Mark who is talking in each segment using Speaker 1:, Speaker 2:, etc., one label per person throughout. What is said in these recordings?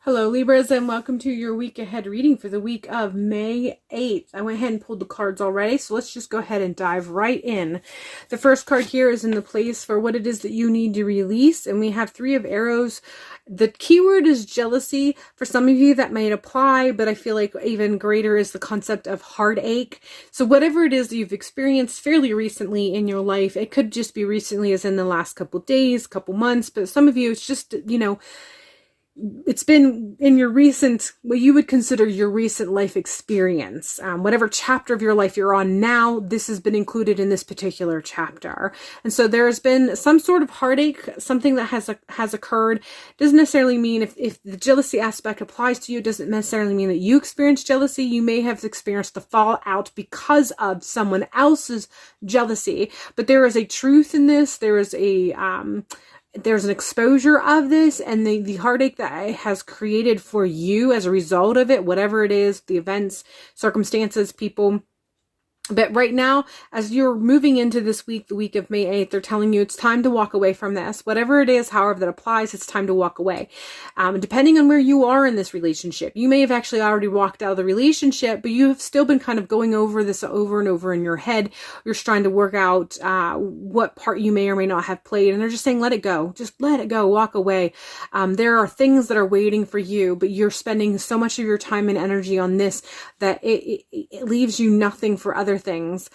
Speaker 1: Hello Libras, and welcome to your week ahead reading for the week of May 8th. I went ahead and pulled the cards already, so let's just go ahead and dive right in. The first card here is in the place for what it is that you need to release, and we have 3 of arrows. The keyword is jealousy. For some of you that might apply, but I feel like even greater is the concept of heartache. So whatever it is that you've experienced fairly recently in your life, it could just be recently as in the last couple days, couple months, but some of you it's just, it's been in your recent, what you would consider your recent life experience. Whatever chapter of your life you're on now, this has been included in this particular chapter. And so there's been some sort of heartache, something that has occurred. Doesn't necessarily mean if the jealousy aspect applies to you, doesn't necessarily mean that you experienced jealousy. You may have experienced the fallout because of someone else's jealousy. But there is a truth in this. There's an exposure of this, and the heartache that it has created for you as a result of it, whatever it is, the events, circumstances, people. But right now, as you're moving into this week, the week of May 8th, they're telling you it's time to walk away from this. Whatever it is, however that applies, it's time to walk away. Depending on where you are in this relationship, you may have actually already walked out of the relationship, but you have still been kind of going over this over and over in your head. You're trying to work out what part you may or may not have played, and they're just saying, let it go. Just let it go. Walk away. There are things that are waiting for you, but you're spending so much of your time and energy on this that it leaves you nothing for other things.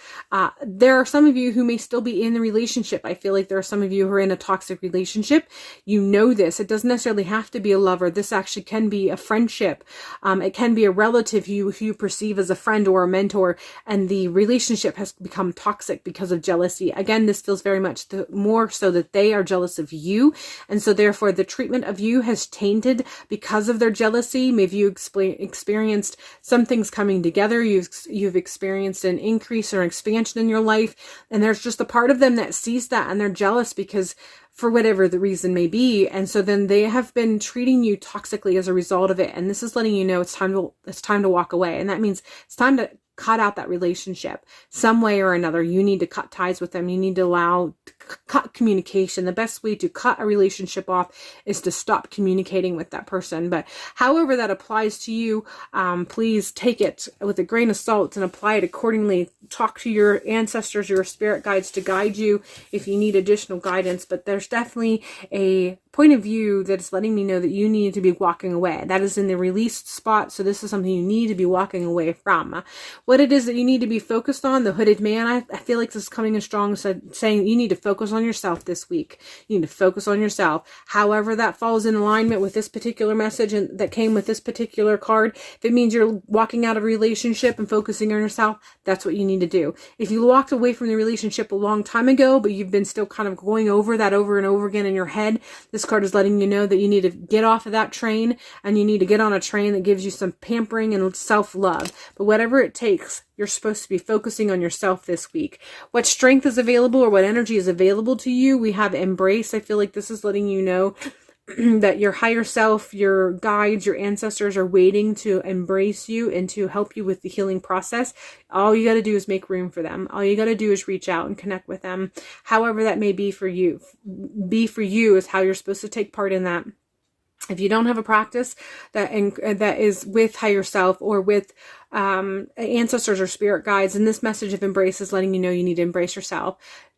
Speaker 1: There are some of you who may still be in the relationship. I feel like there are some of you who are in a toxic relationship. You know this. It doesn't necessarily have to be a lover. This actually can be a friendship. It can be a relative who you perceive as a friend or a mentor, and the relationship has become toxic because of jealousy. Again, this feels very much more so that they are jealous of you, and so therefore the treatment of you has tainted because of their jealousy. Maybe you experienced some things coming together. You've experienced an increase or expansion in your life, and there's just a part of them that sees that and they're jealous because for whatever the reason may be, and so then they have been treating you toxically as a result of it, and this is letting you know it's time to walk away. And that means it's time to cut out that relationship some way or another. You need to cut ties with them. You need to cut communication. The best way to cut a relationship off is to stop communicating with that person. But however that applies to you, please take it with a grain of salt and apply it accordingly. Talk to your ancestors, your spirit guides to guide you if you need additional guidance. But there's definitely a point of view that is letting me know that you need to be walking away. That is in the released spot. So this is something you need to be walking away from. What it is that you need to be focused on, the hooded man, I feel like this is coming in strong, saying you need to focus on yourself this week. You need to focus on yourself. However that falls in alignment with this particular message and that came with this particular card, if it means you're walking out of a relationship and focusing on yourself, that's what you need to do. If you walked away from the relationship a long time ago, but you've been still kind of going over that over and over again in your head, this card is letting you know that you need to get off of that train, and you need to get on a train that gives you some pampering and self-love. But whatever it takes, you're supposed to be focusing on yourself this week. What strength is available or what energy is available to you? We have embrace. I feel like this is letting you know that your higher self, your guides, your ancestors are waiting to embrace you and to help you with the healing process. All you got to do is make room for them. All you got to do is reach out and connect with them. However that may be for you. Be for you is how you're supposed to take part in that. If you don't have a practice that is with higher self or with ancestors or spirit guides, and this message of embrace is letting you know you need to embrace yourself.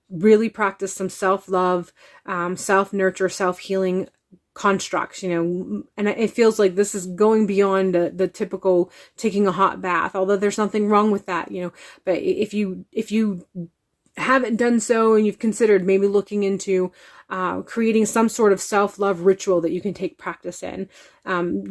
Speaker 1: Really practice some self-love, self-nurture, self-healing constructs, and it feels like this is going beyond the typical taking a hot bath, although there's nothing wrong with that, but if you haven't done so and you've considered maybe looking into creating some sort of self-love ritual that you can take practice in,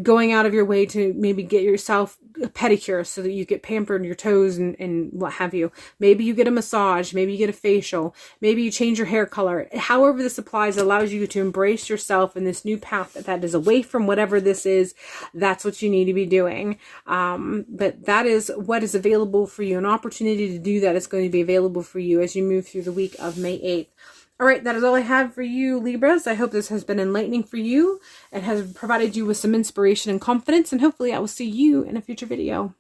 Speaker 1: going out of your way to maybe get yourself a pedicure so that you get pampered in your toes and what have you. Maybe you get a massage, maybe you get a facial, maybe you change your hair color. However this applies, allows you to embrace yourself in this new path that is away from whatever this is. That's what you need to be doing. But that is what is available for you. An opportunity to do that is going to be available for you as you move through the week of May 8th. All right, that is all I have for you, Libras. I hope this has been enlightening for you and has provided you with some inspiration and confidence, and hopefully I will see you in a future video.